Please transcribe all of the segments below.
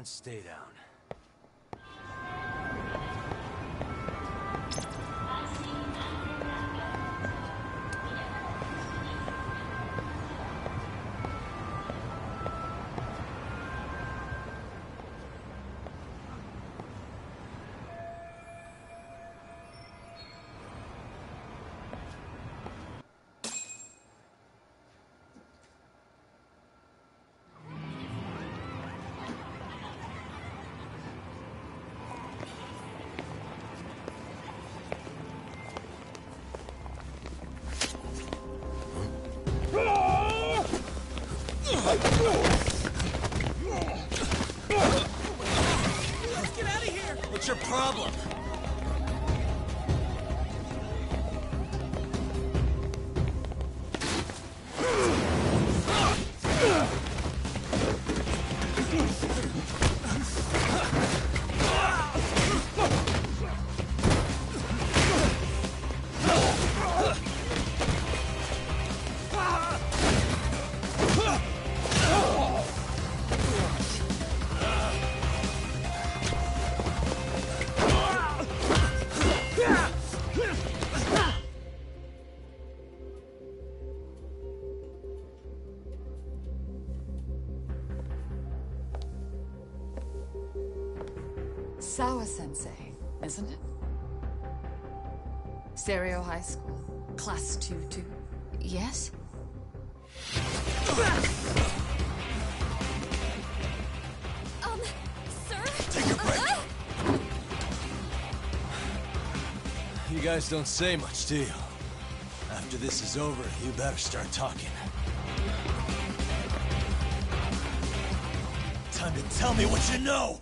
stay down. Let's get out of here! What's your problem? Sawa-sensei, isn't it? Stereo High School, Class 2-2. Yes? Sir? Take a break. You guys don't say much, do you? After this is over, you better start talking. Time to tell me what you know!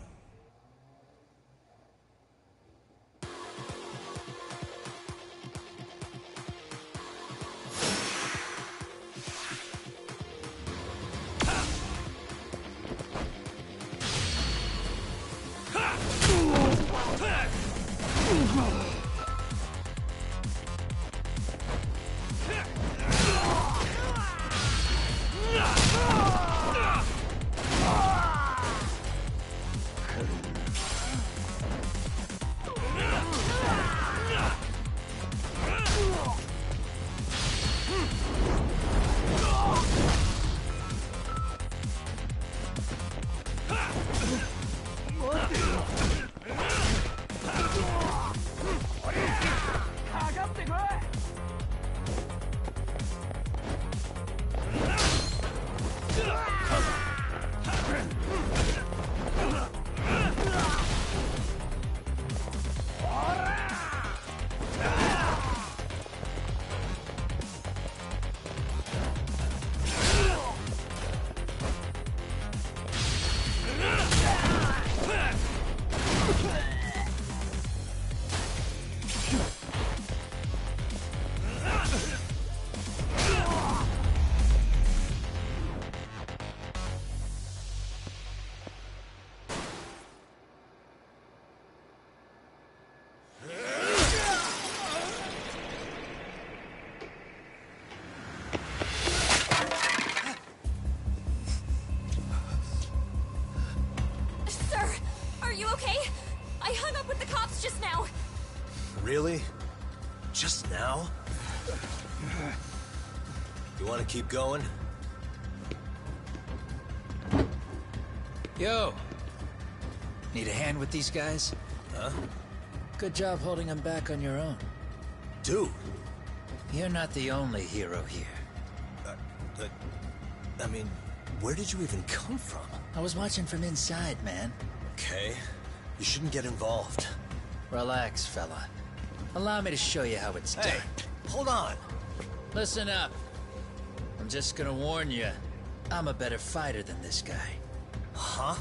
Really? Just now? You want to keep going? Yo! Need a hand with these guys? Huh? Good job holding them back on your own. Dude! You're not the only hero here. I mean, where did you even come from? I was watching from inside, man. Okay. You shouldn't get involved. Relax, fella. Allow me to show you how it's done. Hey, hold on! Listen up. I'm just gonna warn you. I'm a better fighter than this guy. Huh?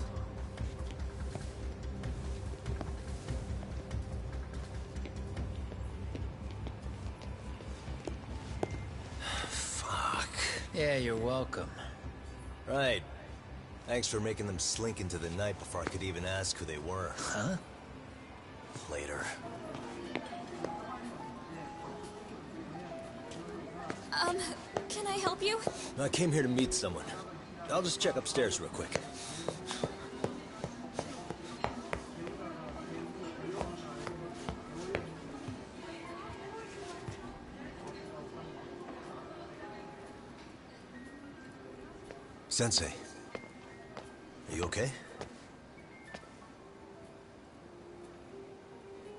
Fuck. Yeah, you're welcome. Right. Thanks for making them slink into the night before I could even ask who they were. Huh? Later. Can I help you? I came here to meet someone. I'll just check upstairs real quick. Sensei, are you okay?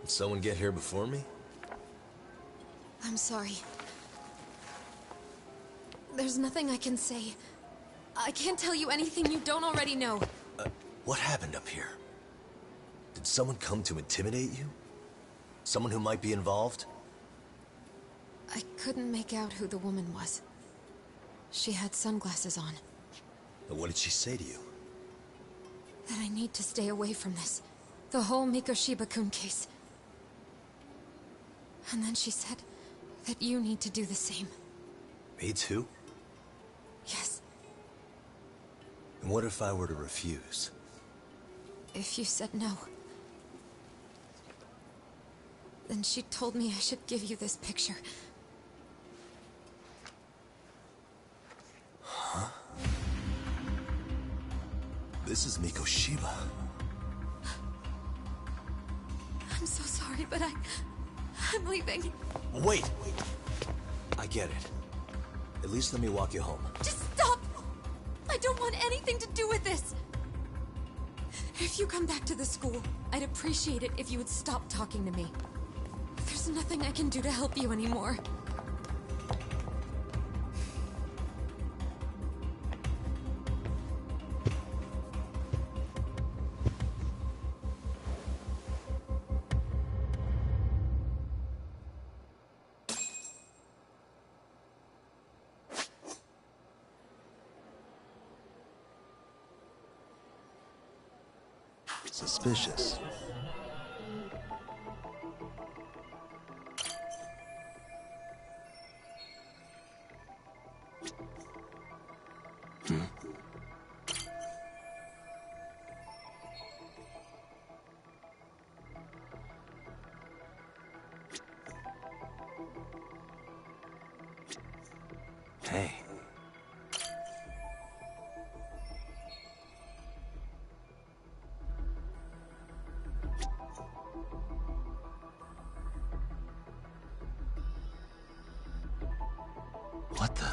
Did someone get here before me? I'm sorry. There's nothing I can say. I can't tell you anything you don't already know. What happened up here? Did someone come to intimidate you? Someone who might be involved? I couldn't make out who the woman was. She had sunglasses on. What did she say to you? That I need to stay away from this. The whole Mikoshiba-kun case. And then she said that you need to do the same. Me too? Yes. And what if I were to refuse? If you said no. Then she told me I should give you this picture. Huh? This is Mikoshiba. I'm so sorry, but I'm leaving. Wait! I get it. At least let me walk you home. Just stop! I don't want anything to do with this! If you come back to the school, I'd appreciate it if you would stop talking to me. There's nothing I can do to help you anymore. Suspicious. Hey. What the?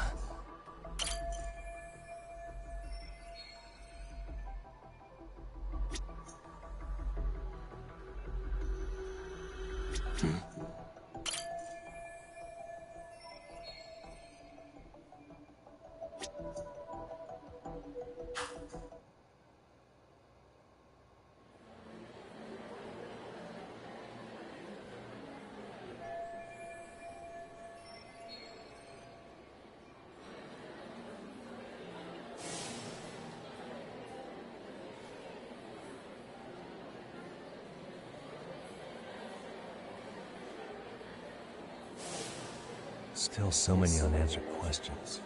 Still so many unanswered questions.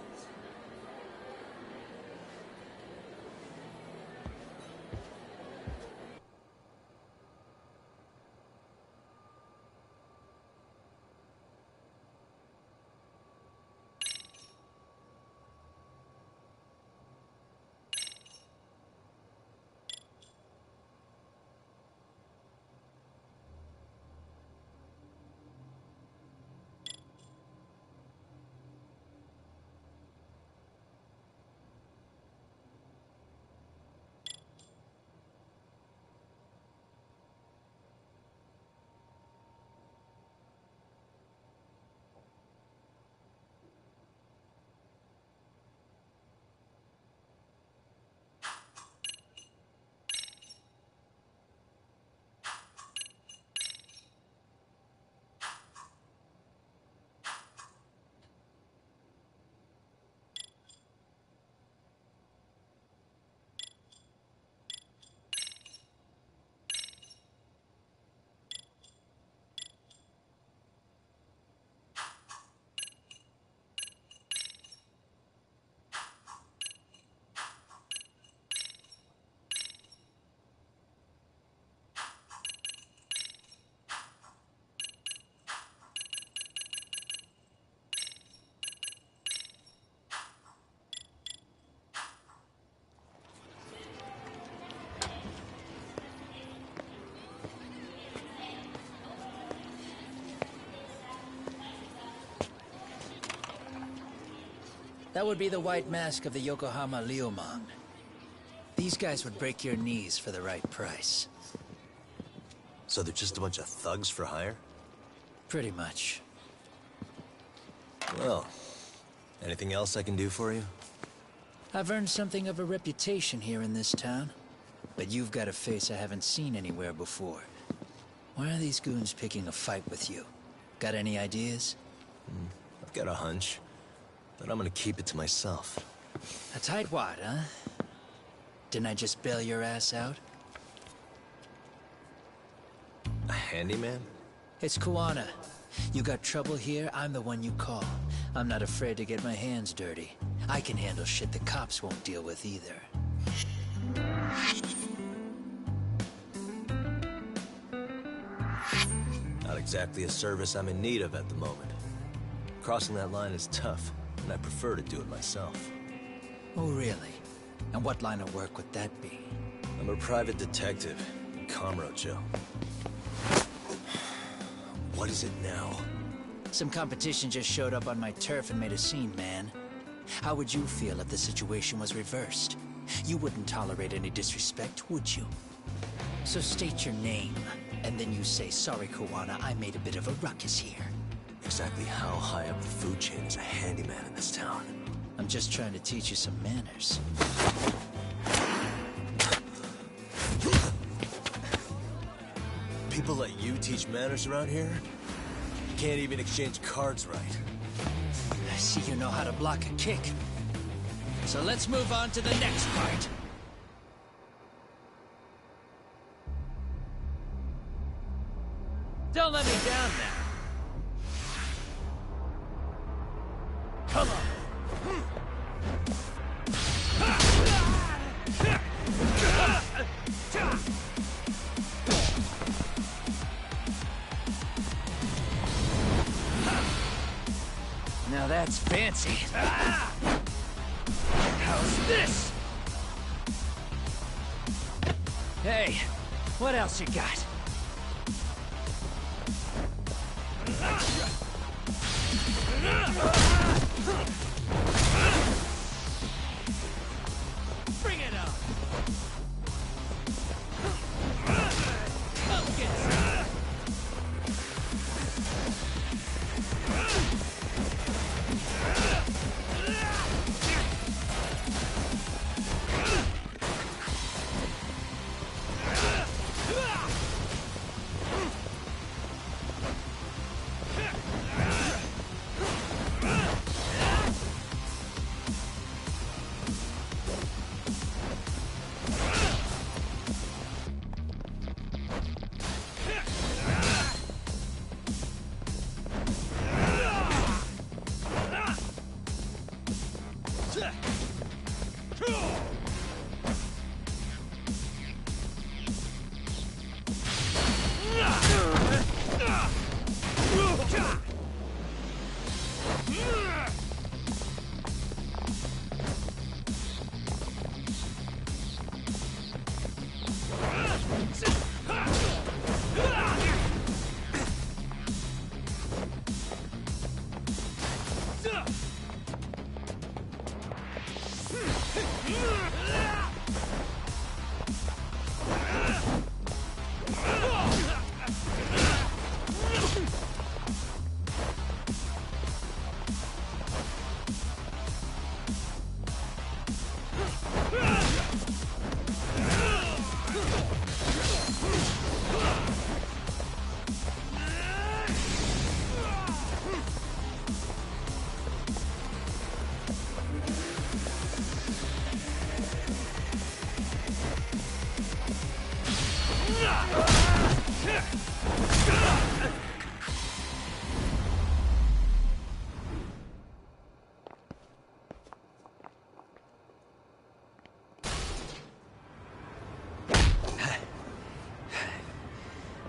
That would be the white mask of the Yokohama Liumang. These guys would break your knees for the right price. So they're just a bunch of thugs for hire? Pretty much. Well, anything else I can do for you? I've earned something of a reputation here in this town. But you've got a face I haven't seen anywhere before. Why are these goons picking a fight with you? Got any ideas? I've got a hunch, but I'm gonna keep it to myself. A tightwad, huh? Didn't I just bail your ass out? A handyman? It's Kuwana. You got trouble here, I'm the one you call. I'm not afraid to get my hands dirty. I can handle shit the cops won't deal with either. Not exactly a service I'm in need of at the moment. Crossing that line is tough, and I prefer to do it myself. Oh, really? And what line of work would that be? I'm a private detective in Kamurocho. What is it now? Some competition just showed up on my turf and made a scene, man. How would you feel if the situation was reversed? You wouldn't tolerate any disrespect, would you? So state your name, and then you say, sorry, Kuwana, I made a bit of a ruckus here. Exactly how high up the food chain is a handyman in this town? I'm just trying to teach you some manners. People let you teach manners around here? You can't even exchange cards right. I see you know how to block a kick. So let's move on to the next part. Don't let me down now. Come on. Now that's fancy. How's this? Hey, what else you got? Bring it on! Come get some!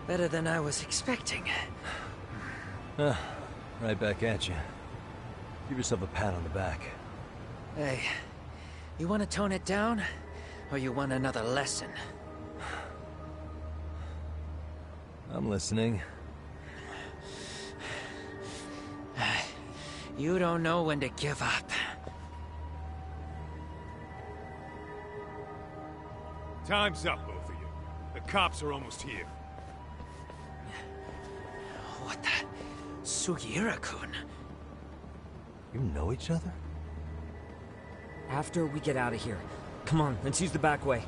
Better than I was expecting. Right back at you. Give yourself a pat on the back. Hey, you want to tone it down? Or you want another lesson? I'm listening. You don't know when to give up. Time's up, both of you. The cops are almost here. What the? Sugiura-kun? You know each other? After we get out of here. Come on, let's use the back way.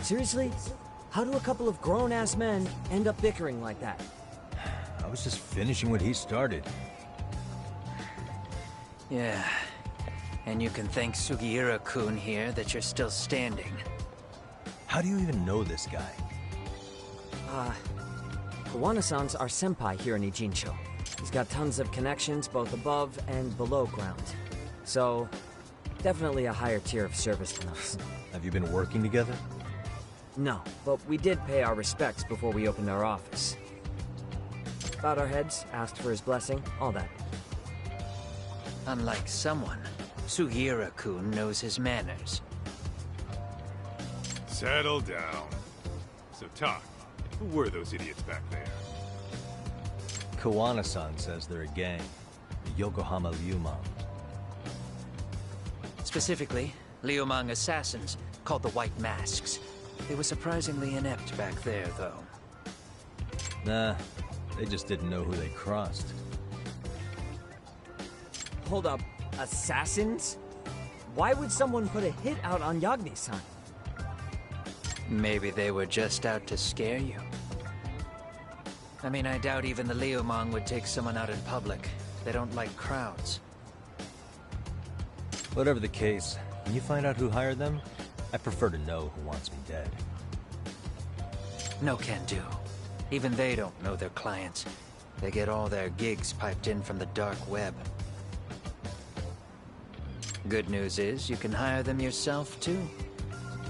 Seriously? How do a couple of grown-ass men end up bickering like that? I was just finishing what he started. Yeah. And you can thank Sugiura-kun here that you're still standing. How do you even know this guy? Kawana-san's our senpai here in Ijincho. He's got tons of connections both above and below ground. So, definitely a higher tier of service than us. Have you been working together? No, but we did pay our respects before we opened our office. Bowed our heads, asked for his blessing, all that. Unlike someone, Sugiura-kun knows his manners. Settle down. So, talk. Who were those idiots back there? Kawana-san says they're a gang. The Yokohama Liumang. Specifically, Liumang assassins, called the White Masks. They were surprisingly inept back there, though. Nah, they just didn't know who they crossed. Hold up, assassins? Why would someone put a hit out on Yagni-san? Maybe they were just out to scare you. I mean, I doubt even the Liumang would take someone out in public. They don't like crowds. Whatever the case, when you find out who hired them, I prefer to know who wants me dead. No can do. Even they don't know their clients. They get all their gigs piped in from the dark web. Good news is, you can hire them yourself, too.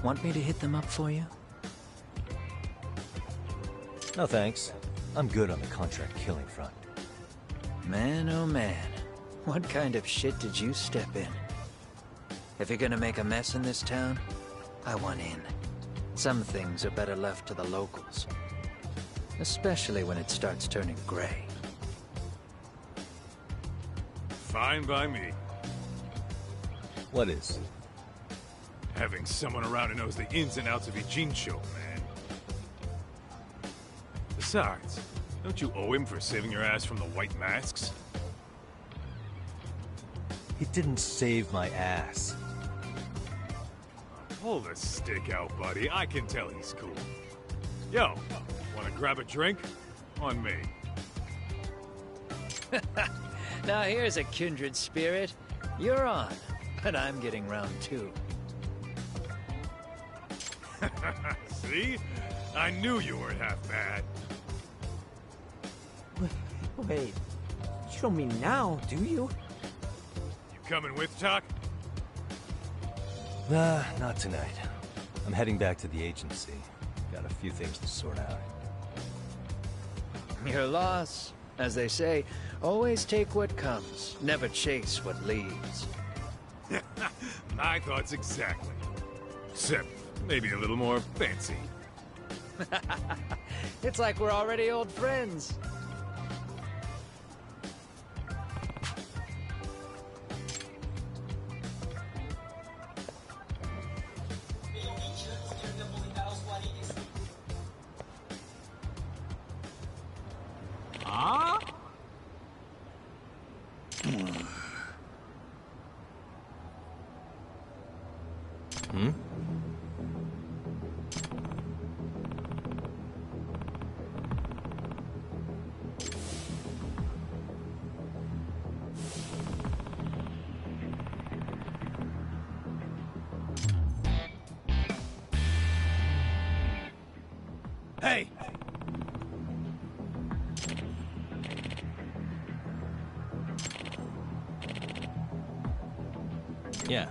Want me to hit them up for you? No thanks. I'm good on the contract killing front. Man, oh man. What kind of shit did you step in? If you're gonna make a mess in this town, I want in. Some things are better left to the locals. Especially when it starts turning gray. Fine by me. What is? Having someone around who knows the ins and outs of Ijincho, man. Besides, don't you owe him for saving your ass from the White Masks? He didn't save my ass. Pull the stick out, buddy. I can tell he's cool. Yo, wanna grab a drink? On me. Now here's a kindred spirit. You're on, but I'm getting round two. See? I knew you weren't half bad. Wait, you don't mean now, do you? You coming with, Talk? Nah, not tonight. I'm heading back to the agency. Got a few things to sort out. Your loss. As they say, always take what comes, never chase what leaves. My thoughts exactly. Except maybe a little more fancy. It's like we're already old friends. Hey! Yeah.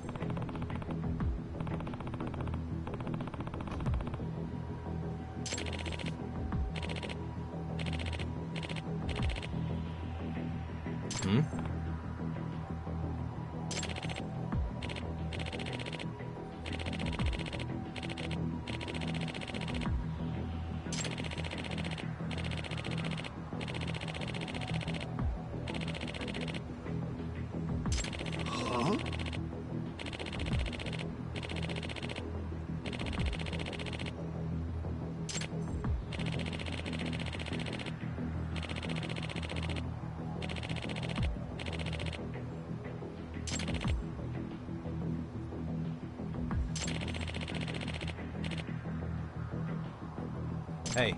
Hey.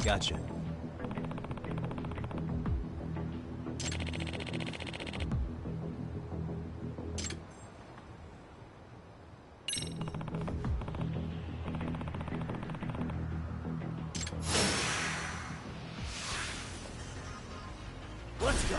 Gotcha. Let's go.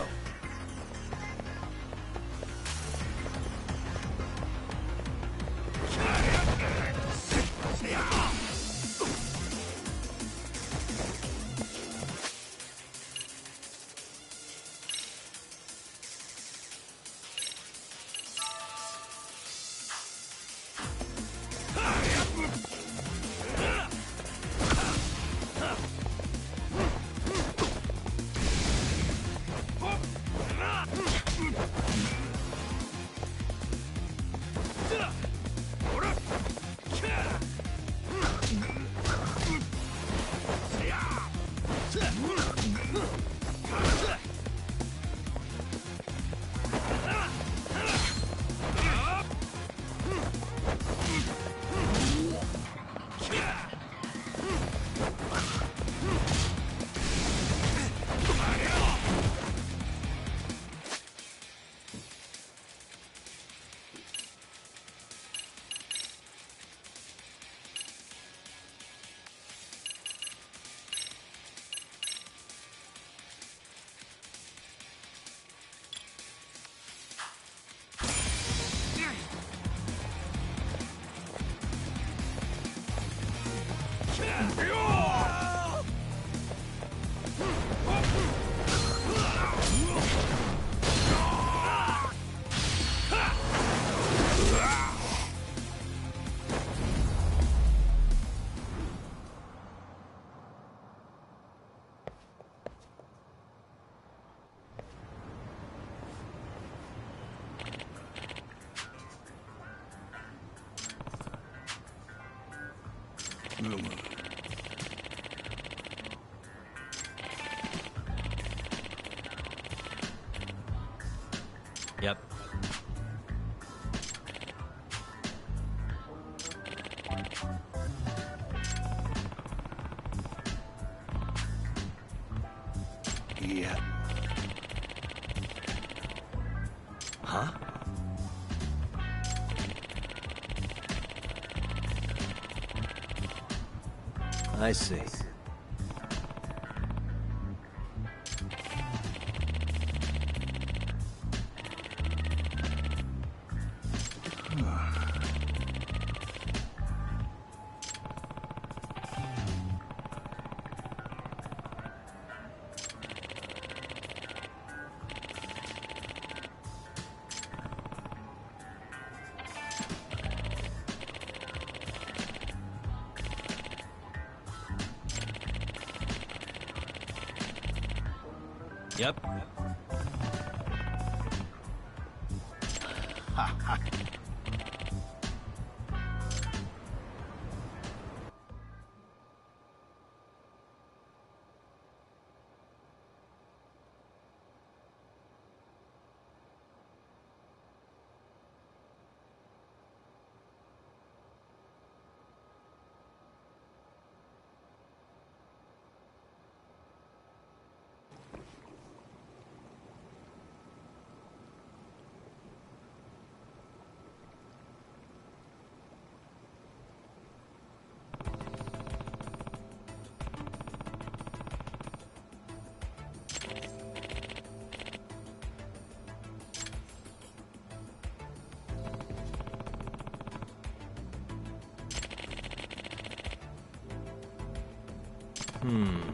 Yep. Yeah. Huh? I see. Yep. Huh.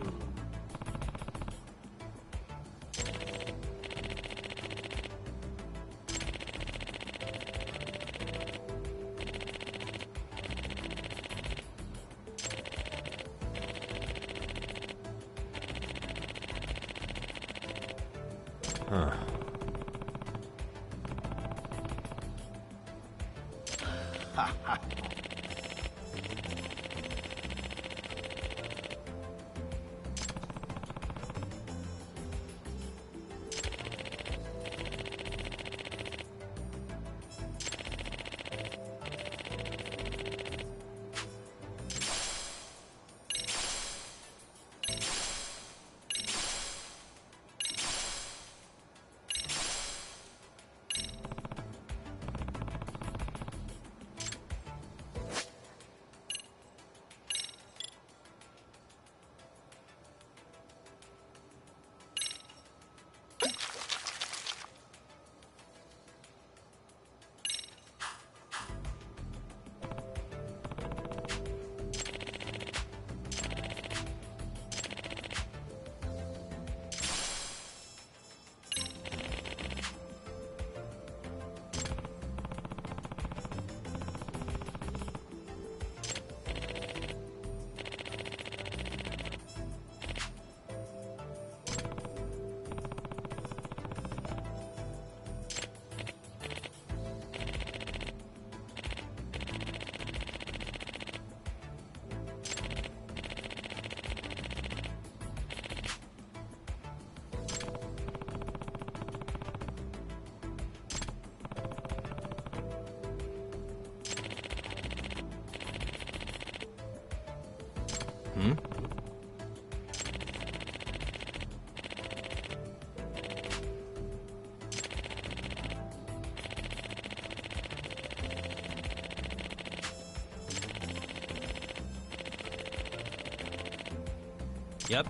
Yep.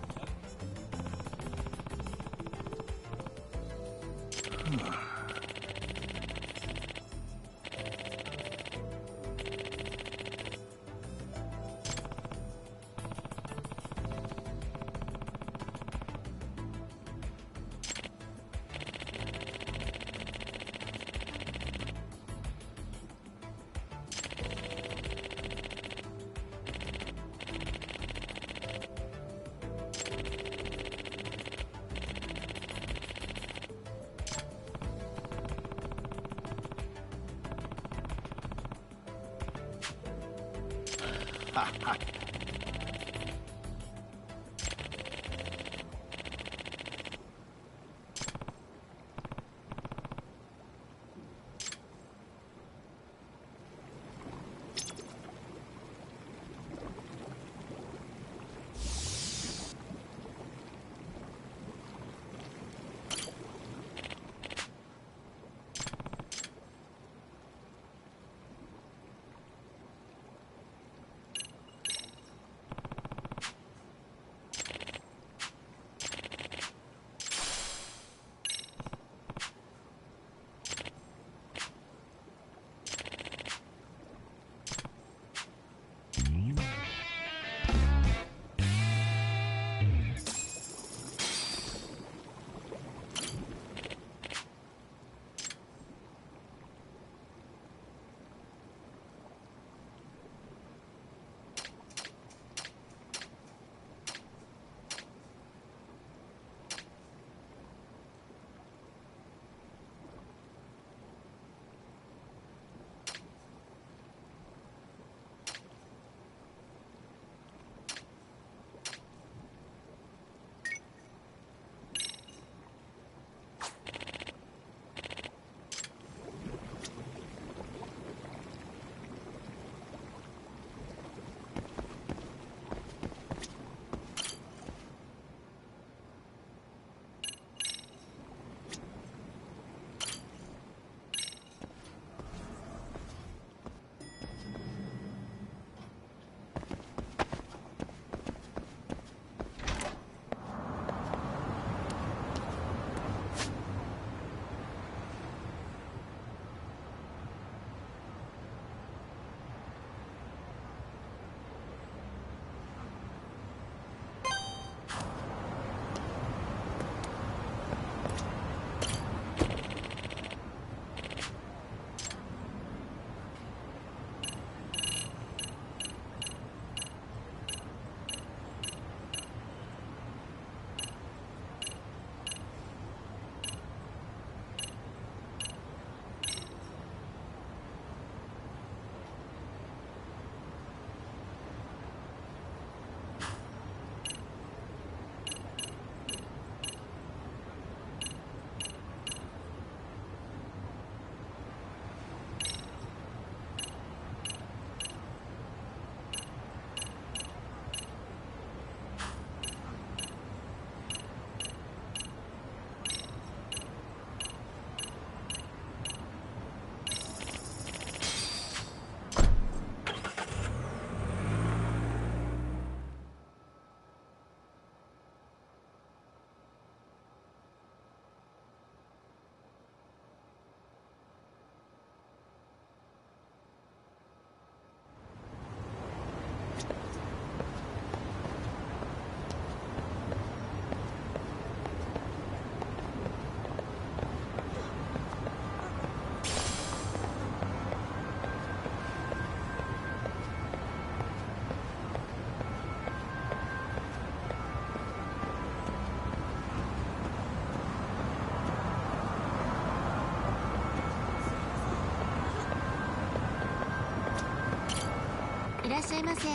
らっしゃいませ。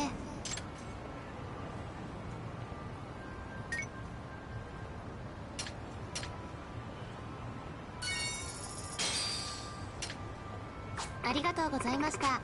ありがとうございました。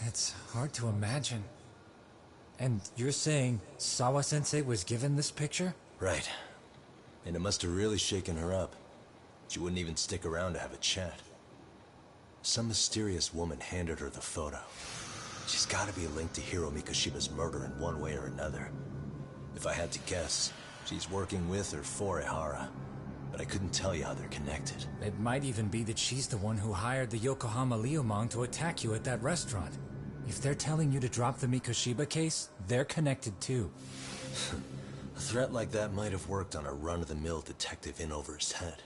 It's hard to imagine. And you're saying Sawa-sensei was given this picture? Right. And it must have really shaken her up. She wouldn't even stick around to have a chat. Some mysterious woman handed her the photo. She's gotta be linked to Hiro Mikoshiba's murder in one way or another. If I had to guess, she's working with or for Ehara. But I couldn't tell you how they're connected. It might even be that she's the one who hired the Yokohama Liumang to attack you at that restaurant. If they're telling you to drop the Mikoshiba case, they're connected too. A threat like that might have worked on a run-of-the-mill detective in over his head.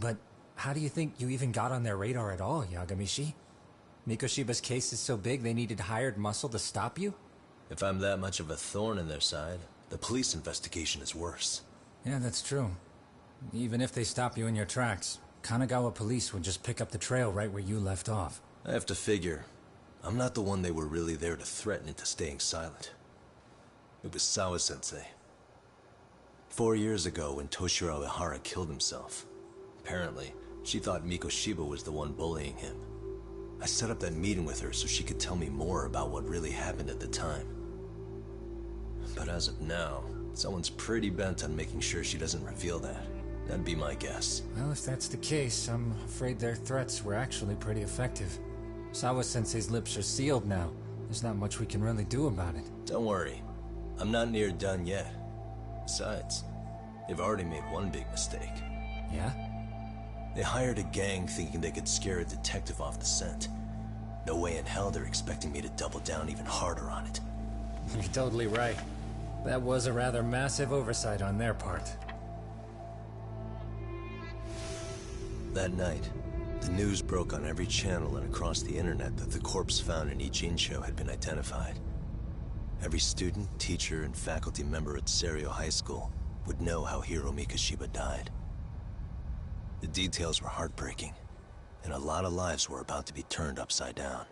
But how do you think you even got on their radar at all, Yagamishi? Mikoshiba's case is so big they needed hired muscle to stop you? If I'm that much of a thorn in their side, the police investigation is worse. Yeah, that's true. Even if they stop you in your tracks, Kanagawa police would just pick up the trail right where you left off. I have to figure, I'm not the one they were really there to threaten into staying silent. It was Sawa-sensei. 4 years ago when Toshiro Ehara killed himself, apparently, she thought Mikoshiba was the one bullying him. I set up that meeting with her so she could tell me more about what really happened at the time. But as of now, someone's pretty bent on making sure she doesn't reveal that. That'd be my guess. Well, if that's the case, I'm afraid their threats were actually pretty effective. Sawa-sensei's lips are sealed now. There's not much we can really do about it. Don't worry. I'm not near done yet. Besides, they've already made one big mistake. Yeah? They hired a gang thinking they could scare a detective off the scent. No way in hell they're expecting me to double down even harder on it. You're totally right. That was a rather massive oversight on their part. That night, the news broke on every channel and across the internet that the corpse found in Ijincho had been identified. Every student, teacher, and faculty member at Serio High School would know how Hiro Mikoshiba died. The details were heartbreaking, and a lot of lives were about to be turned upside down.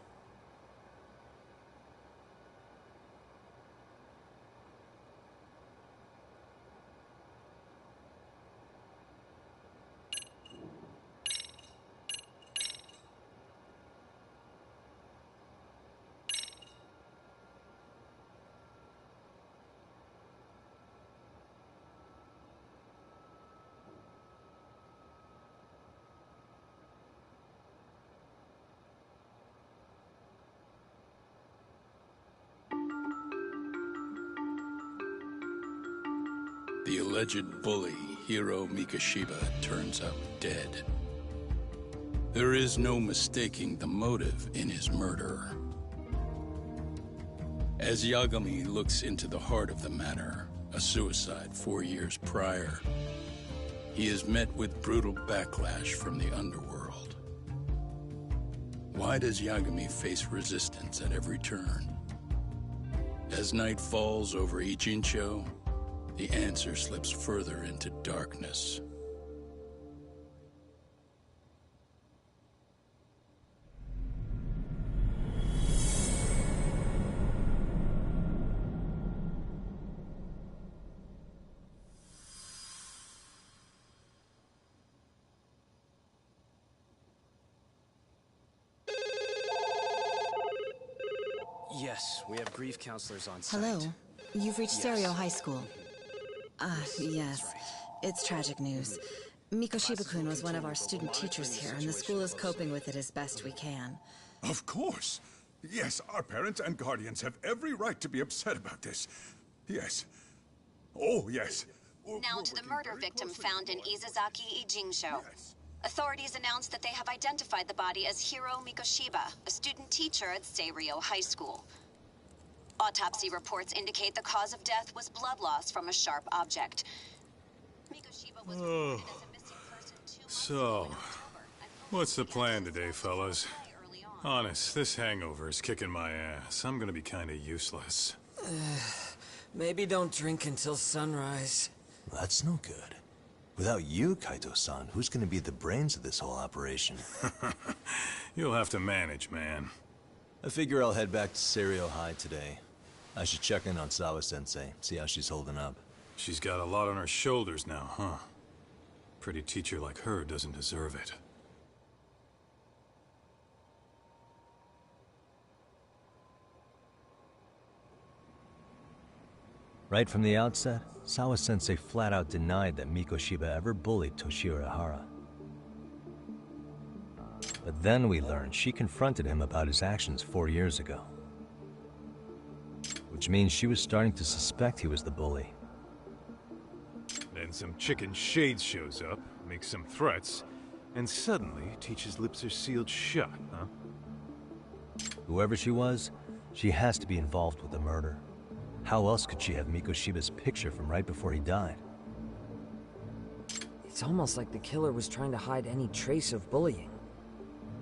The alleged bully, Hiro Mikoshiba, turns up dead. There is no mistaking the motive in his murder. As Yagami looks into the heart of the matter, a suicide 4 years prior, he is met with brutal backlash from the underworld. Why does Yagami face resistance at every turn? As night falls over Ijincho, the answer slips further into darkness. Yes, we have grief counselors on site. Hello. You've reached Serio High School. Yes. It's tragic news. Mikoshiba-kun was one of our student teachers here, and the school is coping with it as best we can. Of course. Yes, our parents and guardians have every right to be upset about this. Yes. Oh, yes. Now to the murder victim found in Izazaki Ijinsho. Yes. Authorities announced that they have identified the body as Hiro Mikoshiba, a student teacher at Seiryo High School. Autopsy reports indicate the cause of death was blood loss from a sharp object. Mikoshiba was reported as a missing person 2 months ago in October. What's the plan today, fellas? Honest, this hangover is kicking my ass. I'm gonna be kinda useless. Maybe don't drink until sunrise. That's no good. Without you, Kaito-san, who's gonna be the brains of this whole operation? You'll have to manage, man. I figure I'll head back to Seiryo High today. I should check in on Sawa-sensei, see how she's holding up. She's got a lot on her shoulders now, huh? Pretty teacher like her doesn't deserve it. Right from the outset, Sawa-sensei flat out denied that Mikoshiba ever bullied Toshiro Ihara. But then we learned she confronted him about his actions 4 years ago. Which means she was starting to suspect he was the bully. Then some chicken shade shows up, makes some threats, and suddenly teacher's lips are sealed shut, huh? Whoever she was, she has to be involved with the murder. How else could she have Mikoshiba's picture from right before he died? It's almost like the killer was trying to hide any trace of bullying.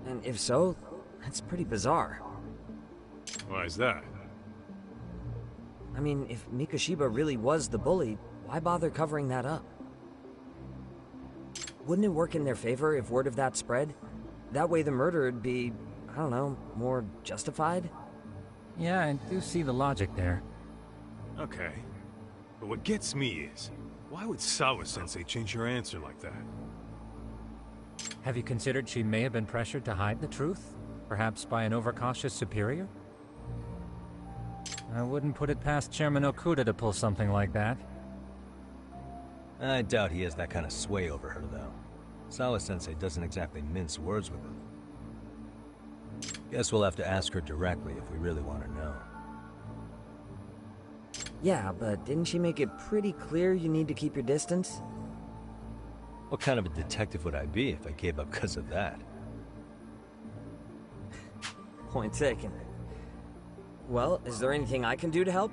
And if so, that's pretty bizarre. Why is that? I mean, if Mikoshiba really was the bully, why bother covering that up? Wouldn't it work in their favor if word of that spread? That way the murder would be, I don't know, more justified? Yeah, I do see the logic there. Okay. But what gets me is, why would Sawa-sensei change her answer like that? Have you considered she may have been pressured to hide the truth? Perhaps by an overcautious superior? I wouldn't put it past Chairman Okuda to pull something like that. I doubt he has that kind of sway over her, though. Sawa-sensei doesn't exactly mince words with him. Guess we'll have to ask her directly if we really want to know. Yeah, but didn't she make it pretty clear you need to keep your distance? What kind of a detective would I be if I gave up because of that? Point taken. Well, is there anything I can do to help?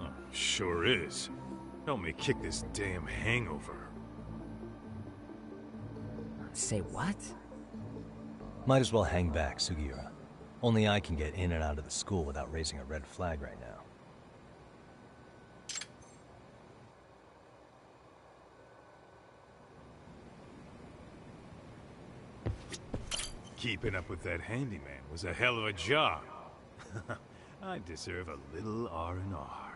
Oh, sure is. Help me kick this damn hangover. Say what? Might as well hang back, Sugiura. Only I can get in and out of the school without raising a red flag right now. Keeping up with that handyman was a hell of a job. I deserve a little R&R.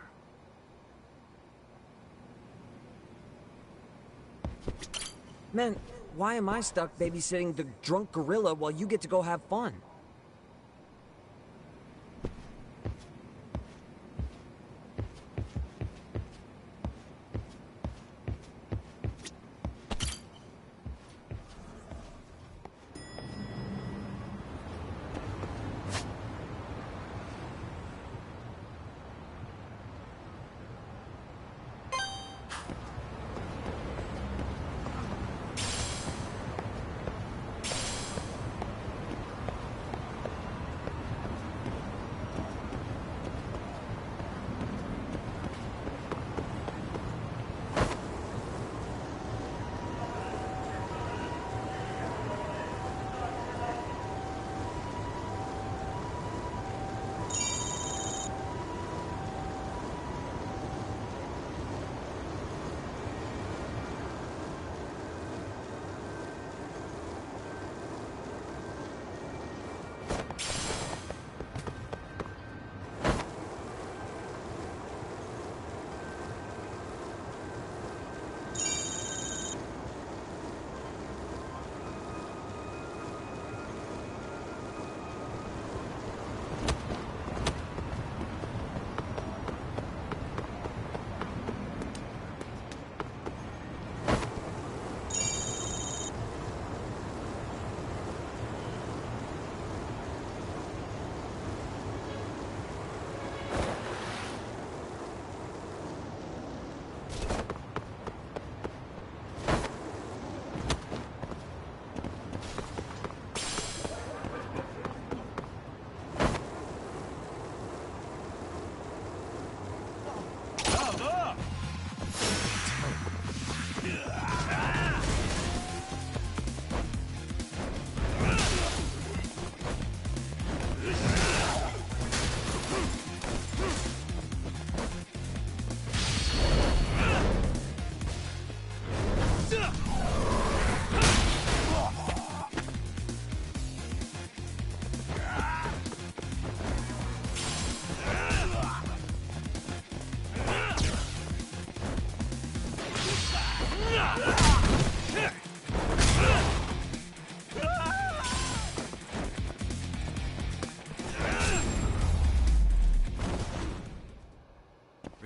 Man, why am I stuck babysitting the drunk gorilla while you get to go have fun?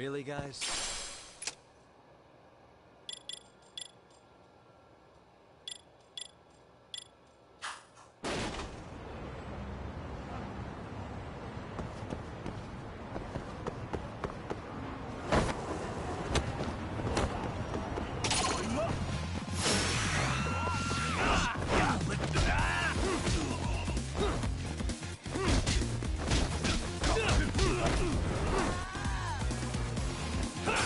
Really, guys? Ha!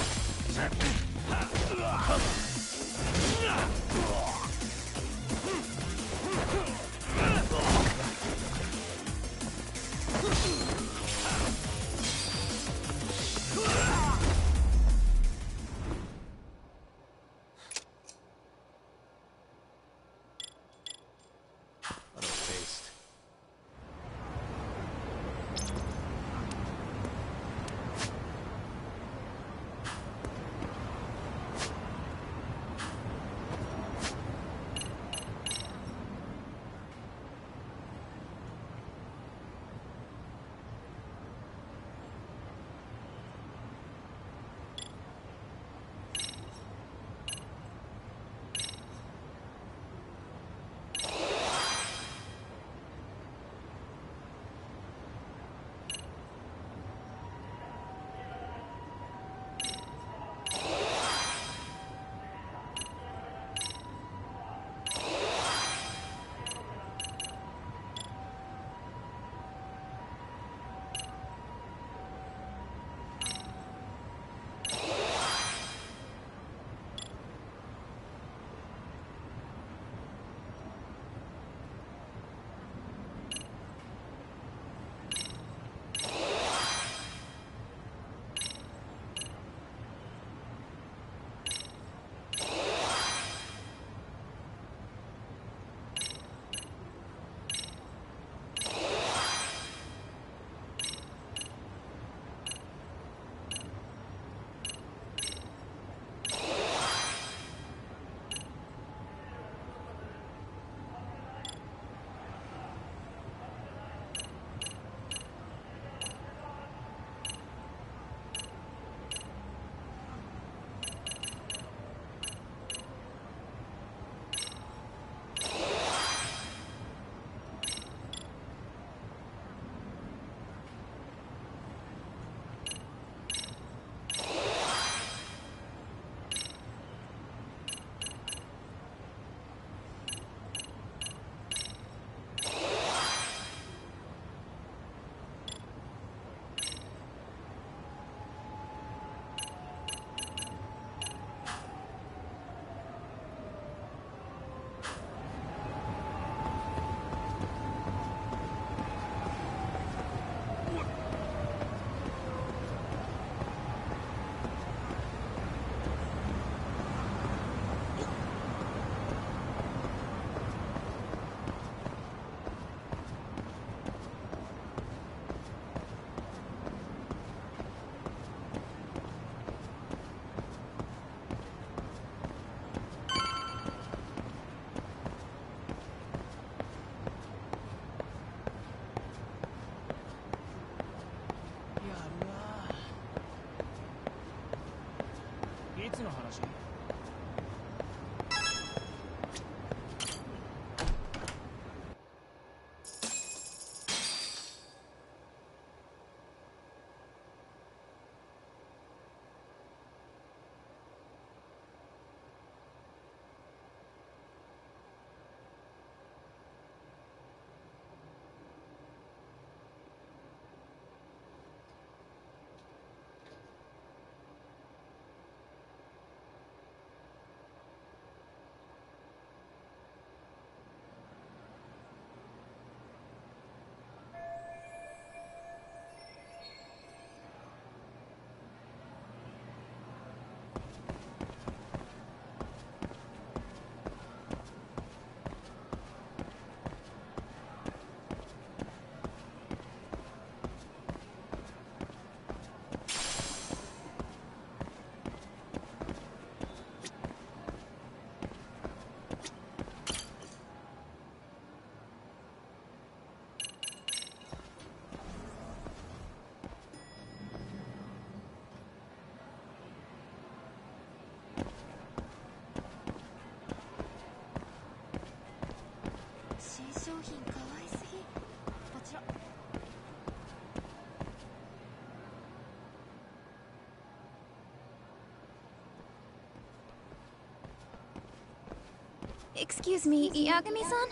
Excuse me, Yagami-san?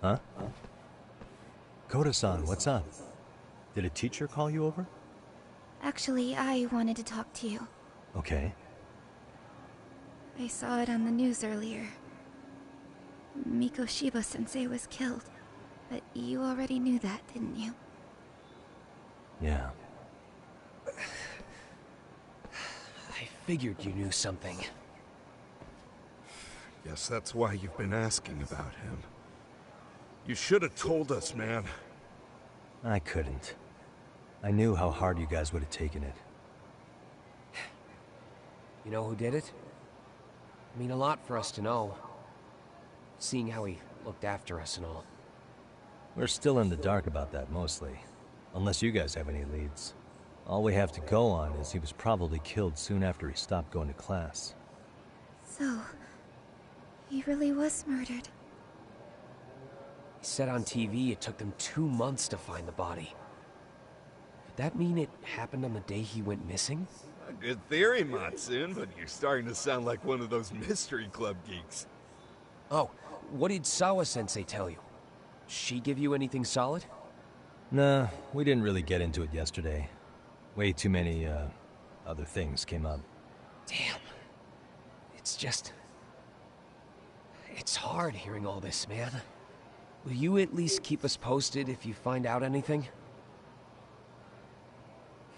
Huh? Koda-san, what's up? Did a teacher call you over? Actually, I wanted to talk to you. Okay. I saw it on the news earlier. Mikoshiba-sensei was killed. But you already knew that, didn't you? Yeah. I figured you knew something. Guess that's why you've been asking about him. You should have told us, man. I couldn't. I knew how hard you guys would have taken it. You know who did it? I mean a lot for us to know. Seeing how he looked after us and all. We're still in the dark about that, mostly. Unless you guys have any leads. All we have to go on is he was probably killed soon after he stopped going to class. So, he really was murdered. He said on TV it took them 2 months to find the body. Could that mean it happened on the day he went missing? A good theory, Matsun, but you're starting to sound like one of those mystery club geeks. Oh, what did Sawa-sensei tell you? She give you anything solid? Nah, we didn't really get into it yesterday. Way too many, other things came up. Damn. It's just... It's hard hearing all this, man. Will you at least keep us posted if you find out anything?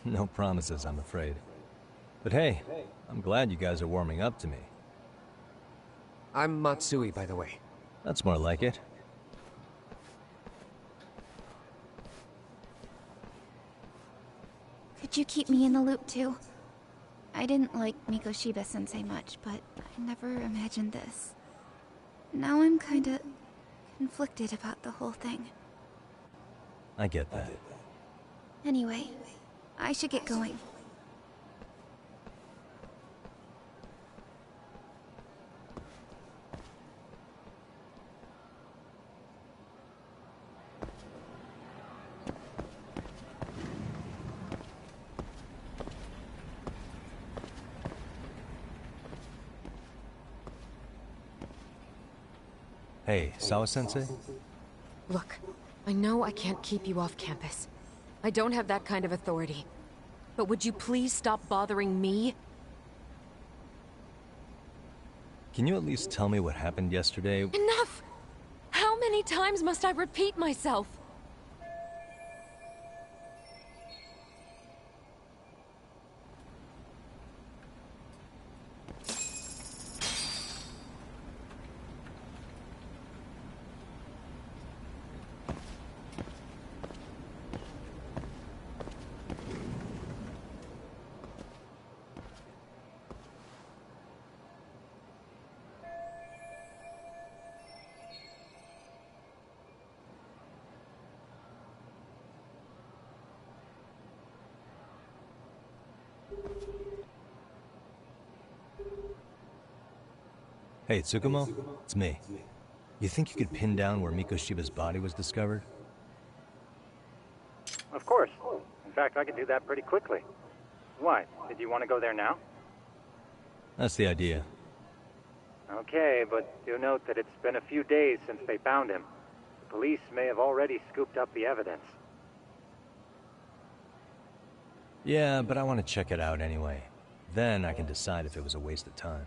No promises, I'm afraid. But hey, I'm glad you guys are warming up to me. I'm Matsui, by the way. That's more like it. Could you keep me in the loop too? I didn't like Mikoshiba-sensei much, but I never imagined this. Now I'm kinda conflicted about the whole thing. I get that. Anyway, I should get going. Hey, Sawa-sensei? Look, I know I can't keep you off campus. I don't have that kind of authority. But would you please stop bothering me? Can you at least tell me what happened yesterday? Enough! How many times must I repeat myself? Hey, Tsukumo? It's me. You think you could pin down where Mikoshiba's body was discovered? Of course. In fact, I could do that pretty quickly. Why? Did you want to go there now? That's the idea. Okay, but do note that it's been a few days since they found him. The police may have already scooped up the evidence. Yeah, but I want to check it out anyway. Then I can decide if it was a waste of time.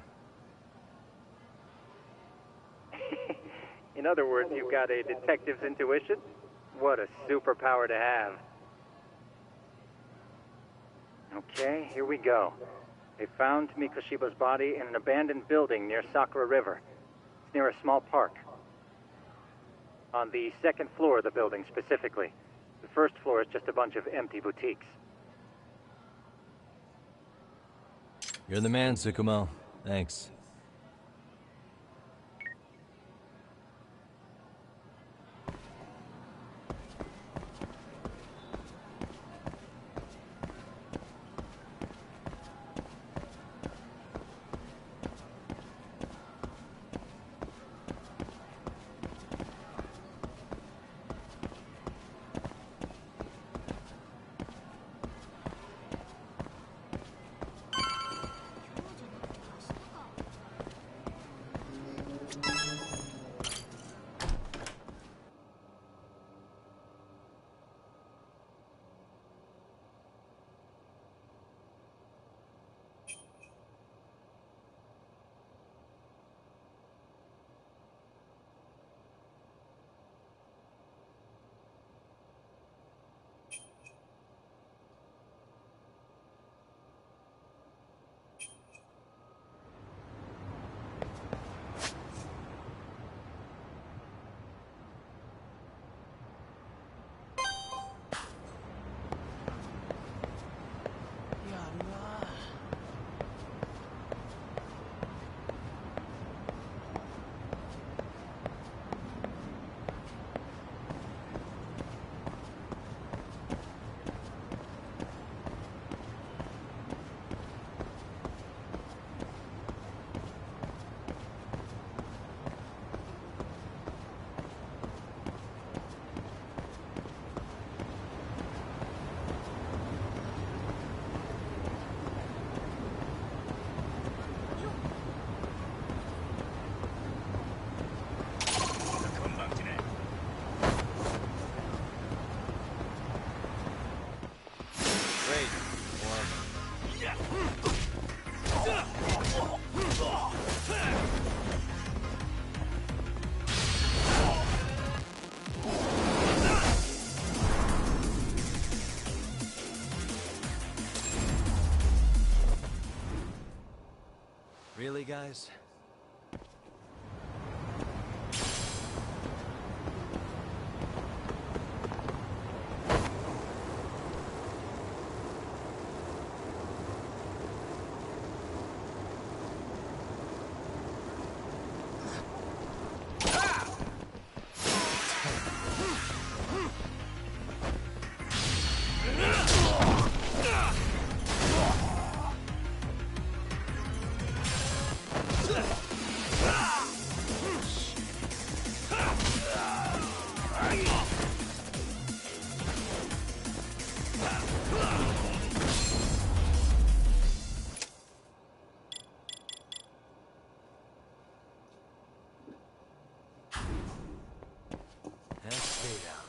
In other words, you've got a detective's intuition? What a superpower to have. Okay, here we go. They found Mikoshiba's body in an abandoned building near Sakura River. It's near a small park. On the second floor of the building, specifically. The first floor is just a bunch of empty boutiques. You're the man, Tsukumo. Thanks. guys? And stay down.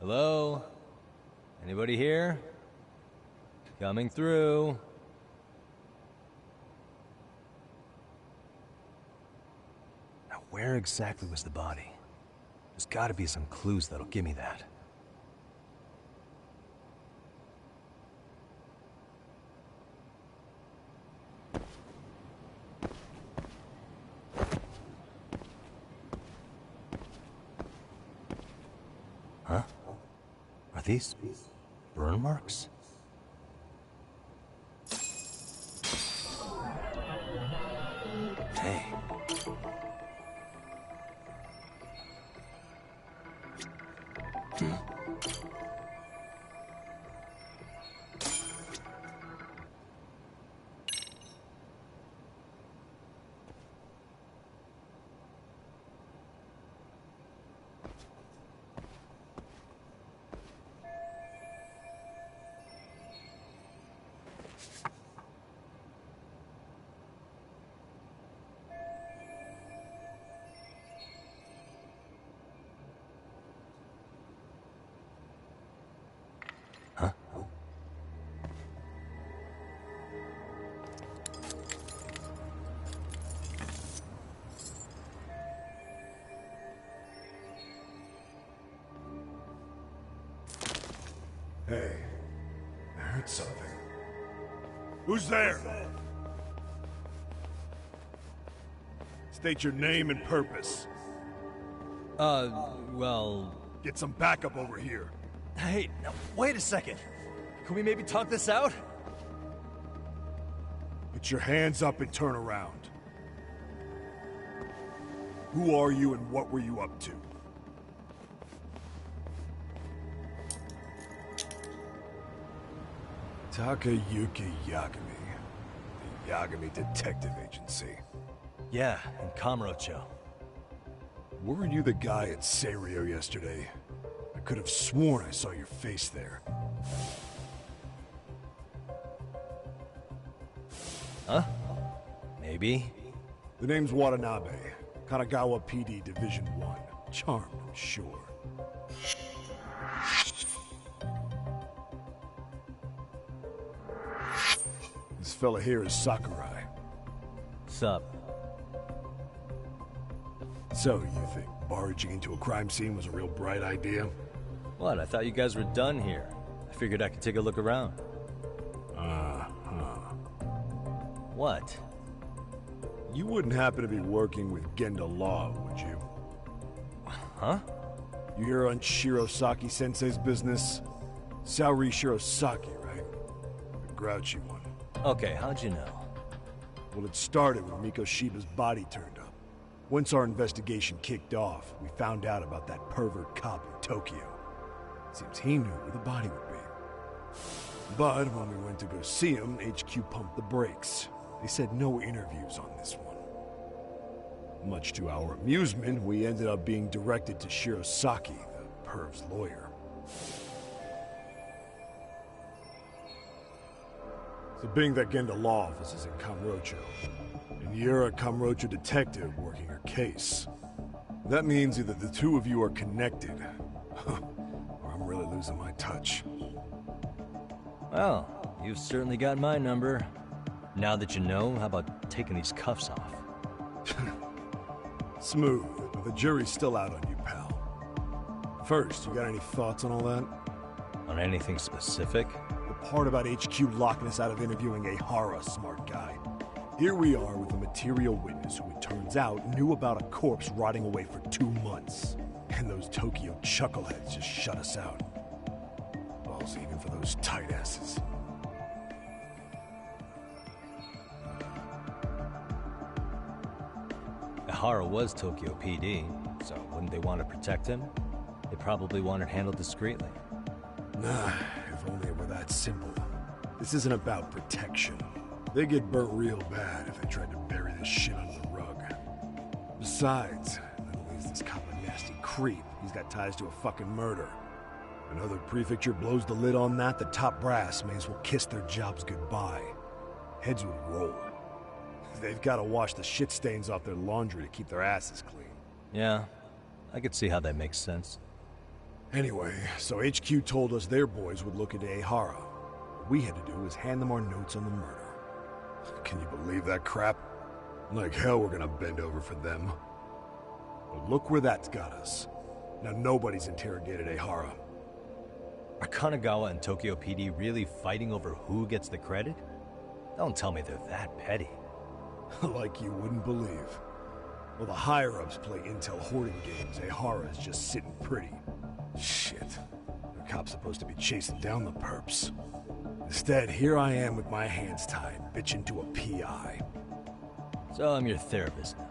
Hello? Anybody here? Coming through. Now, where exactly was the body? There's gotta be some clues that'll give me that. Huh? Are these burn marks? Hey. Hey, I heard something. Who's there? State your name and purpose. Well... Get some backup over here. Hey, now, wait a second. Can we maybe talk this out? Put your hands up and turn around. Who are you and what were you up to? Takayuki Yagami. The Yagami Detective Agency. Yeah, in Kamurocho. Weren't you the guy at Seirio yesterday? I could have sworn I saw your face there. Huh? Maybe. The name's Watanabe. Kanagawa PD Division 1. Charmed, I'm sure. This fella here is Sakurai. Sup? So, you think barging into a crime scene was a real bright idea? What? I thought you guys were done here. I figured I could take a look around. What? You wouldn't happen to be working with Genda Law, would you? Huh? You hear on Shirosaki Sensei's business? Saori Shirosaki, right? The grouchy one. Okay, how'd you know? Well, it started when Mikoshiba's body turned up. Once our investigation kicked off, we found out about that pervert cop in Tokyo. Seems he knew where the body would be. But when we went to go see him, HQ pumped the brakes. They said no interviews on this one. Much to our amusement, we ended up being directed to Shirosaki, the perv's lawyer. So being that Genda Law office is in Kamurocho, and you're a Kamurocho detective working her case, that means either the two of you are connected, or I'm really losing my touch. Well, you've certainly got my number. Now that you know, how about taking these cuffs off? Smooth, but the jury's still out on you, pal. First, you got any thoughts on all that? On anything specific? The part about HQ locking us out of interviewing a Hara, smart guy. Here we are with a material witness who it turns out knew about a corpse rotting away for 2 months. And those Tokyo chuckleheads just shut us out. Balls even for those tight asses. Hara was Tokyo PD, so wouldn't they want to protect him? They probably want it handled discreetly. Nah, if only it were that simple. This isn't about protection. They get burnt real bad if they tried to bury this shit under the rug. Besides, not only is this cop a nasty creep, he's got ties to a fucking murder. Another prefecture blows the lid on that, the top brass may as well kiss their jobs goodbye. Heads would roll. They've got to wash the shit stains off their laundry to keep their asses clean. Yeah, I could see how that makes sense. Anyway, so HQ told us their boys would look into Ehara. What we had to do was hand them our notes on the murder. Can you believe that crap? Like hell we're gonna bend over for them. But look where that's got us. Now nobody's interrogated Ehara. Are Kanagawa and Tokyo PD really fighting over who gets the credit? Don't tell me they're that petty. Like you wouldn't believe. Well, the higher-ups play intel hoarding games. Ehara is just sitting pretty. Shit. The cop's supposed to be chasing down the perps. Instead, here I am with my hands tied, bitching to a PI. So I'm your therapist now.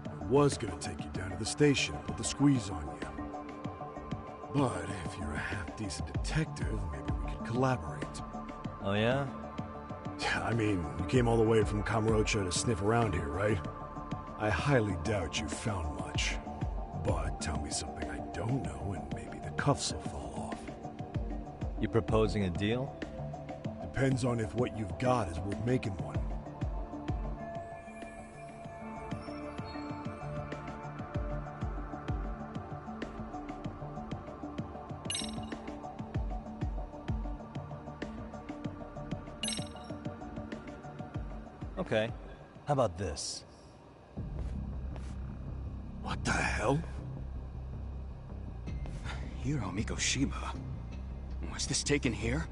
I was gonna take you down to the station, put the squeeze on you. But if you're a half-decent detective, maybe we could collaborate. Oh yeah? I mean, you came all the way from Kamurocho to sniff around here, right? I highly doubt you found much. But tell me something I don't know and maybe the cuffs will fall off. You proposing a deal? Depends on if what you've got is worth making one. Okay. How about this? What the hell? Hiro Mikoshiba. Was this taken here?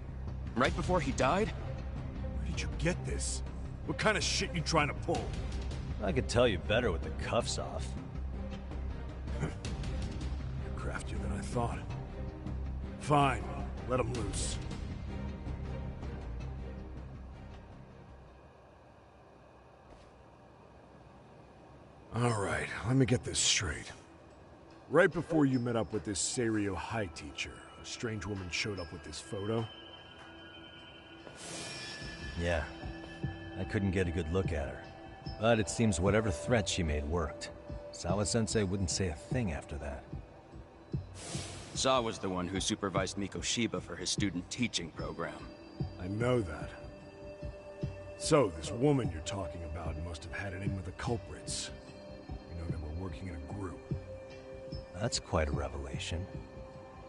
Right before he died? Where did you get this? What kind of shit you trying to pull? I could tell you better with the cuffs off. You're craftier than I thought. Fine. Let him loose. Alright, let me get this straight. Right before you met up with this Seiryo High teacher, a strange woman showed up with this photo? Yeah. I couldn't get a good look at her. But it seems whatever threat she made worked. Sawa-sensei wouldn't say a thing after that. Saw was the one who supervised Mikoshiba for his student teaching program. I know that. So, this woman you're talking about must have had it in with the culprits. They were working in a group. That's quite a revelation.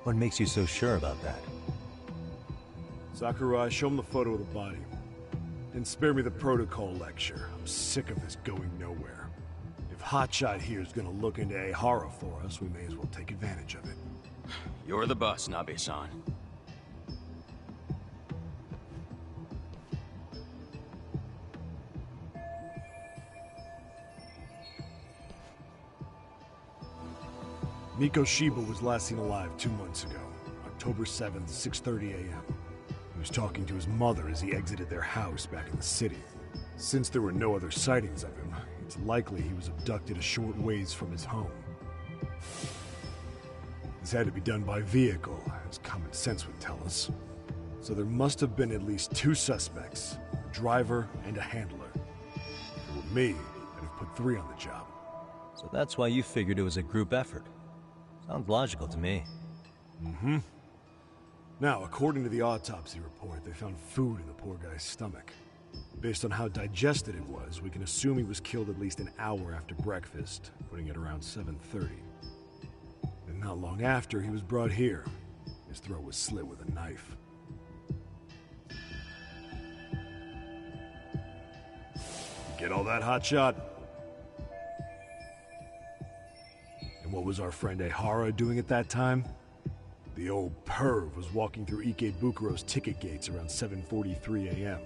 What makes you so sure about that? Sakurai, show him the photo of the body. And spare me the protocol lecture. I'm sick of this going nowhere. If Hotshot here is gonna look into Ehara for us, we may as well take advantage of it. You're the boss, Nabe-san. Mikoshiba was last seen alive 2 months ago, October 7th, 6:30 a.m. He was talking to his mother as he exited their house back in the city. Since there were no other sightings of him, it's likely he was abducted a short ways from his home. This had to be done by vehicle, as common sense would tell us. So there must have been at least 2 suspects, a driver and a handler. If it were me, I'd have put 3 on the job. So that's why you figured it was a group effort. Sounds logical to me. Mm-hmm. Now, according to the autopsy report, they found food in the poor guy's stomach. Based on how digested it was, we can assume he was killed at least an hour after breakfast, putting it around 7:30. And not long after, he was brought here. His throat was slit with a knife. Get all that, Hotshot? And what was our friend Ehara doing at that time? The old perv was walking through Ikebukuro's ticket gates around 7:43 a.m.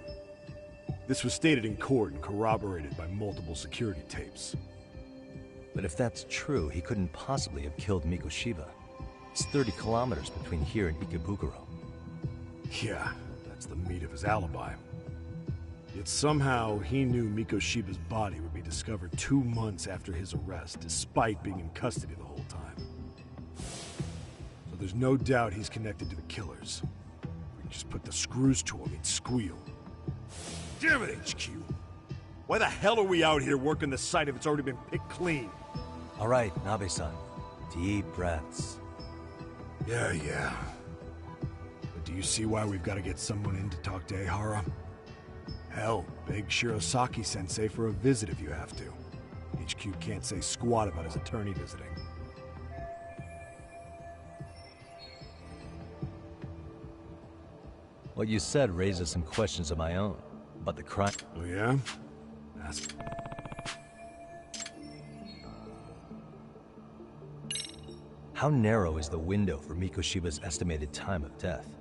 This was stated in court and corroborated by multiple security tapes. But if that's true, he couldn't possibly have killed Mikoshiba. It's 30 kilometers between here and Ikebukuro. Yeah, that's the meat of his alibi. Yet somehow he knew Mikoshiba's body would be discovered 2 months after his arrest, despite being in custody the whole time. So there's no doubt he's connected to the killers. If we can just put the screws to him, he'd squeal. Damn it, HQ! Why the hell are we out here working the site if it's already been picked clean? All right, Nabe-san. Deep breaths. Yeah. But do you see why we've got to get someone in to talk to Ehara? Hell, beg Shirosaki-sensei for a visit if you have to. HQ can't say squat about his attorney visiting. What you said raises some questions of my own. About the crime. Oh yeah? Ask. How narrow is the window for Mikoshiba's estimated time of death?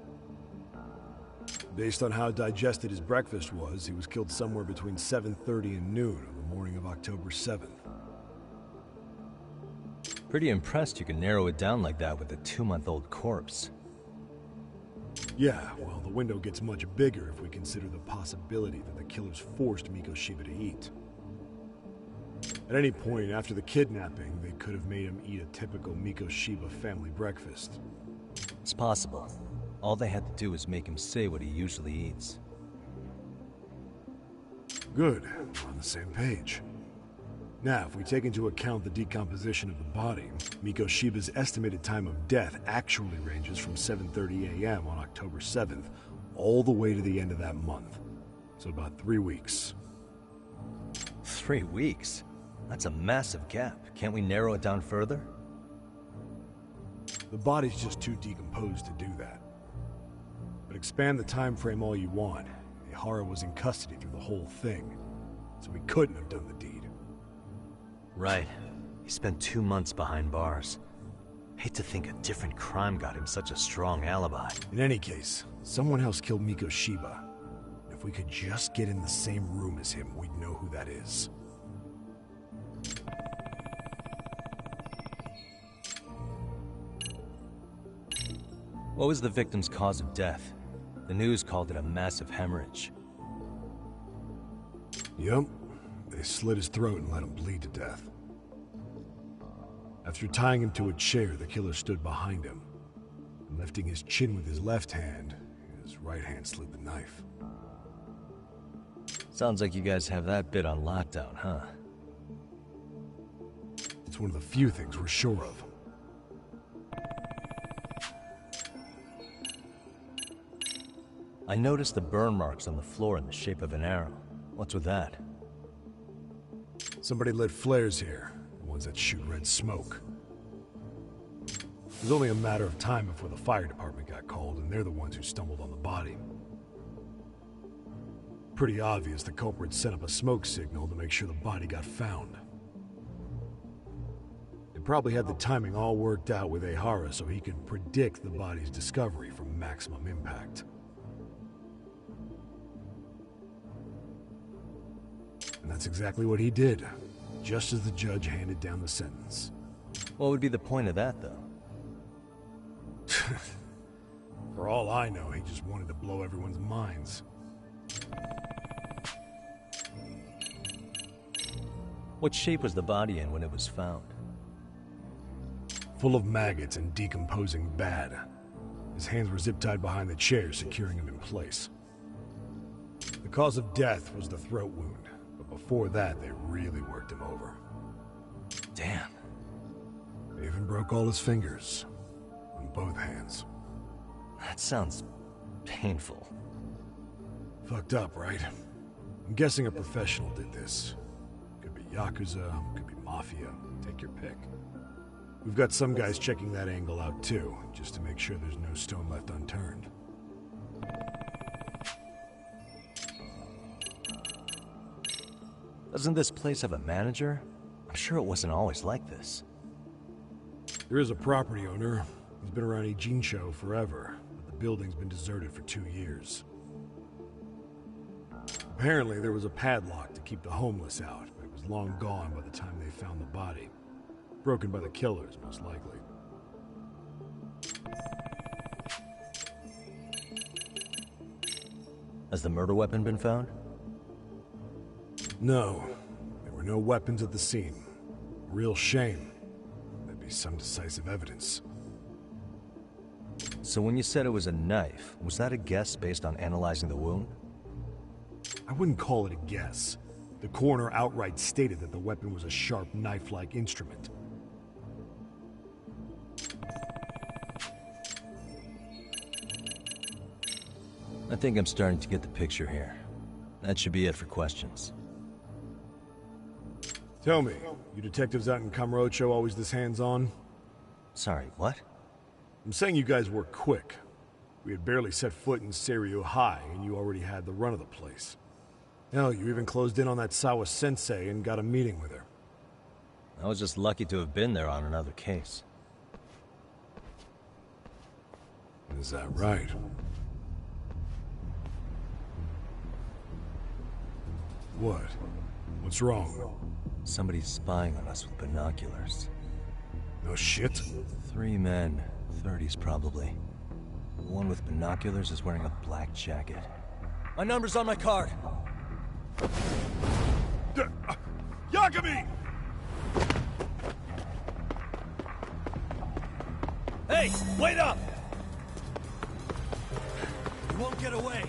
Based on how digested his breakfast was, he was killed somewhere between 7:30 and noon on the morning of October 7th. Pretty impressed you can narrow it down like that with a 2-month-old corpse. Yeah, well, the window gets much bigger if we consider the possibility that the killers forced Mikoshiba to eat. At any point after the kidnapping, they could have made him eat a typical Mikoshiba family breakfast. It's possible. All they had to do was make him say what he usually eats. Good. We're on the same page. Now, if we take into account the decomposition of the body, Mikoshiba's estimated time of death actually ranges from 7:30 a.m. on October 7th all the way to the end of that month. So about 3 weeks. 3 weeks? That's a massive gap. Can't we narrow it down further? The body's just too decomposed to do that. But expand the time frame all you want. Ihara was in custody through the whole thing, so he couldn't have done the deed. Right. He spent 2 months behind bars. Hate to think a different crime got him such a strong alibi. In any case, someone else killed Mikoshiba. If we could just get in the same room as him, we'd know who that is. What was the victim's cause of death? The news called it a massive hemorrhage. Yup. They slit his throat and let him bleed to death. After tying him to a chair, the killer stood behind him. And lifting his chin with his left hand, his right hand slid the knife. Sounds like you guys have that bit on lockdown, huh? It's one of the few things we're sure of. I noticed the burn marks on the floor in the shape of an arrow. What's with that? Somebody lit flares here, the ones that shoot red smoke. It was only a matter of time before the fire department got called, and they're the ones who stumbled on the body. Pretty obvious the culprit set up a smoke signal to make sure the body got found. They probably had the timing all worked out with Ihara so he could predict the body's discovery from maximum impact. And that's exactly what he did, just as the judge handed down the sentence. What would be the point of that, though? For all I know, he just wanted to blow everyone's minds. What shape was the body in when it was found? Full of maggots and decomposing bad. His hands were zip-tied behind the chair, securing him in place. The cause of death was the throat wound. Before that, they really worked him over. Damn. They even broke all his fingers. On both hands. That sounds painful. Fucked up, right? I'm guessing a professional did this. Could be YAKUZA, could be Mafia. Take your pick. We've got some guys checking that angle out too, just to make sure there's no stone left unturned. Doesn't this place have a manager? I'm sure it wasn't always like this. There is a property owner. He's been around Ijincho forever, but the building's been deserted for 2 years. Apparently, there was a padlock to keep the homeless out, but it was long gone by the time they found the body. Broken by the killers, most likely. Has the murder weapon been found? No. There were no weapons at the scene. Real shame. There'd be some decisive evidence. So when you said it was a knife, was that a guess based on analyzing the wound? I wouldn't call it a guess. The coroner outright stated that the weapon was a sharp knife-like instrument. I think I'm starting to get the picture here. That should be it for questions. Tell me, you detectives out in Kamurocho always this hands-on? Sorry, what? I'm saying you guys work quick. We had barely set foot in Seiryo High, and you already had the run of the place. Hell, you even closed in on that Sawa-sensei and got a meeting with her. I was just lucky to have been there on another case. Is that right? What? What's wrong? Somebody's spying on us with binoculars. No shit? 3 men, 30s probably. The one with binoculars is wearing a black jacket. My number's on my card! Yakami! Hey, wait up! You won't get away.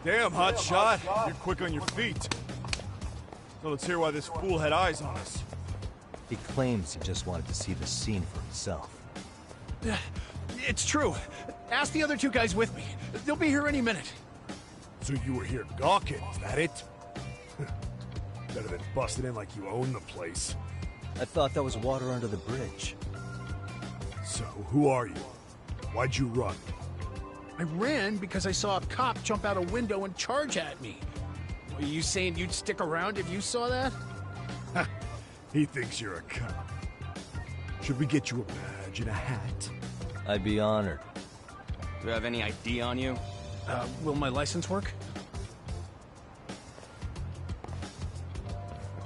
Damn, hot shot. You're quick on your feet. So let's hear why this fool had eyes on us. He claims he just wanted to see the scene for himself. It's true. Ask the other 2 guys with me. They'll be here any minute. So you were here gawking, is that it? Better than busting in like you own the place. I thought that was water under the bridge. So, who are you? Why'd you run? I ran because I saw a cop jump out a window and charge at me. Are you saying you'd stick around if you saw that? He thinks you're a cop. Should we get you a badge and a hat? I'd be honored. Do you have any ID on you? Will my license work?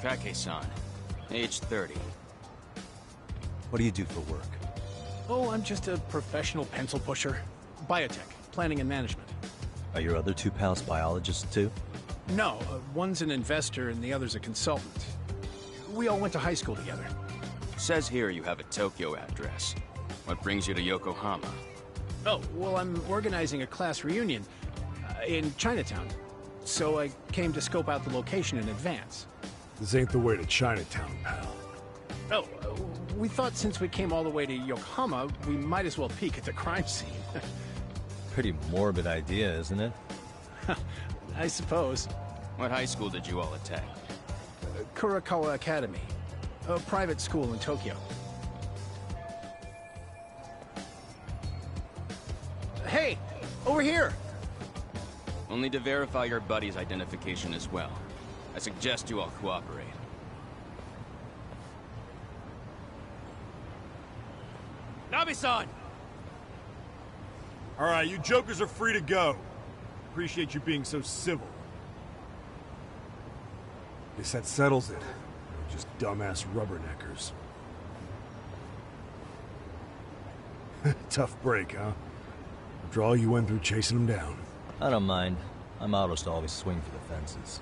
Kake-san, age 30. What do you do for work? Oh, I'm just a professional pencil pusher. Biotech, planning and management. Are your other 2 pals biologists too? No, one's an investor and the other's a consultant. We all went to high school together. Says here you have a Tokyo address. What brings you to Yokohama? Oh, well, I'm organizing a class reunion in Chinatown. So I came to scope out the location in advance. This ain't the way to Chinatown, pal. Oh, we thought since we came all the way to Yokohama, we might as well peek at the crime scene. Pretty morbid idea, isn't it? I suppose. What high school did you all attend? Kurakawa Academy, a private school in Tokyo. Hey, over here! Only to verify your buddy's identification as well. I suggest you all cooperate. Nabi-san! Alright, you jokers are free to go. Appreciate you being so civil. Guess that settles it. You're just dumbass rubberneckers. Tough break, huh? After all you went through chasing them down. I don't mind. I'm autos to always swing for the fences.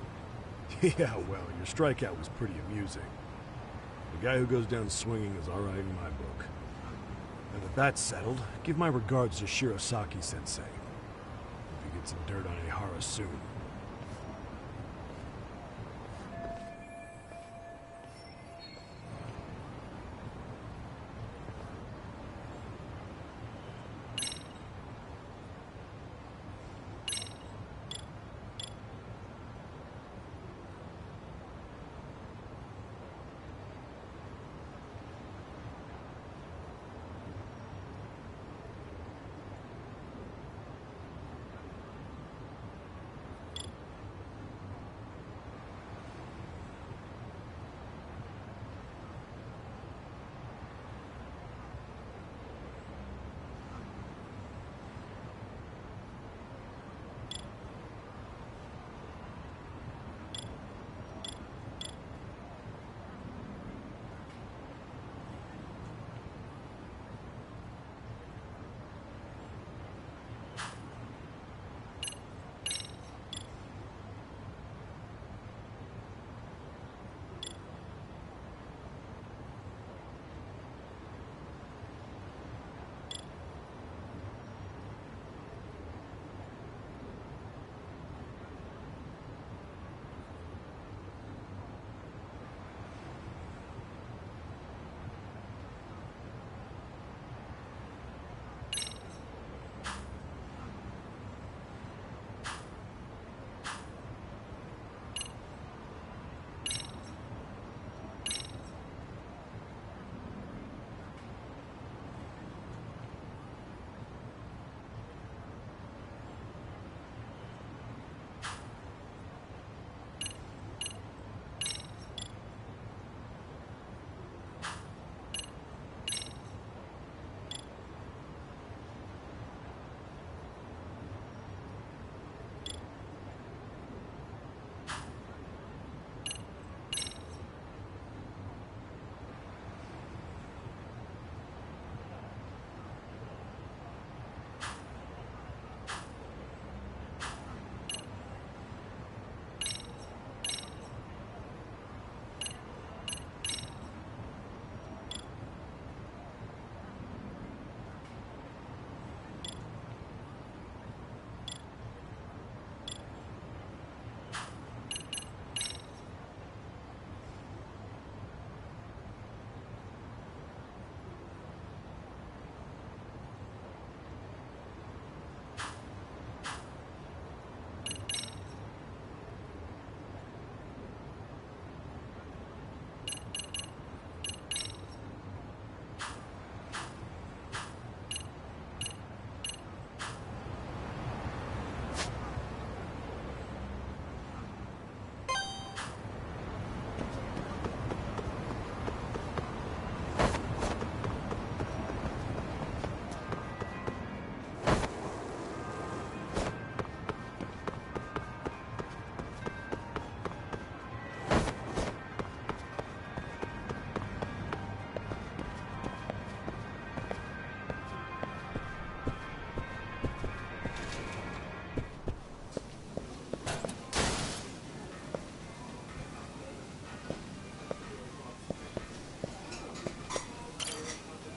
Yeah, well, your strikeout was pretty amusing. The guy who goes down swinging is alright in my book. And with that settled, give my regards to Shirosaki-sensei. Hope you get some dirt on Ihara soon.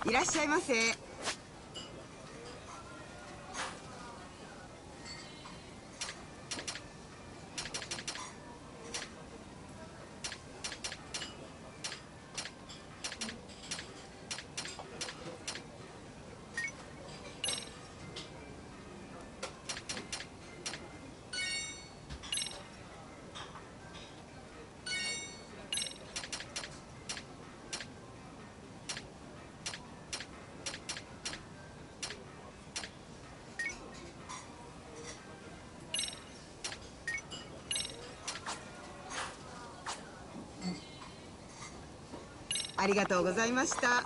いらっしゃいませ。ありがとうございました。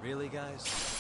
Really, guys?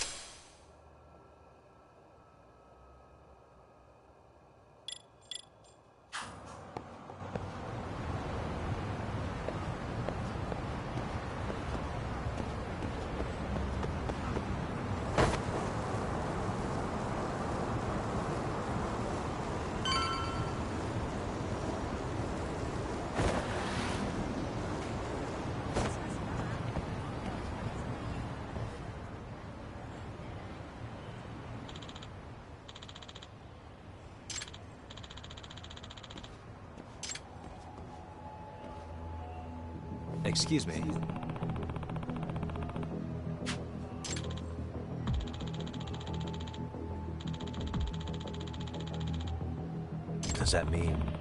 Excuse me. Does that mean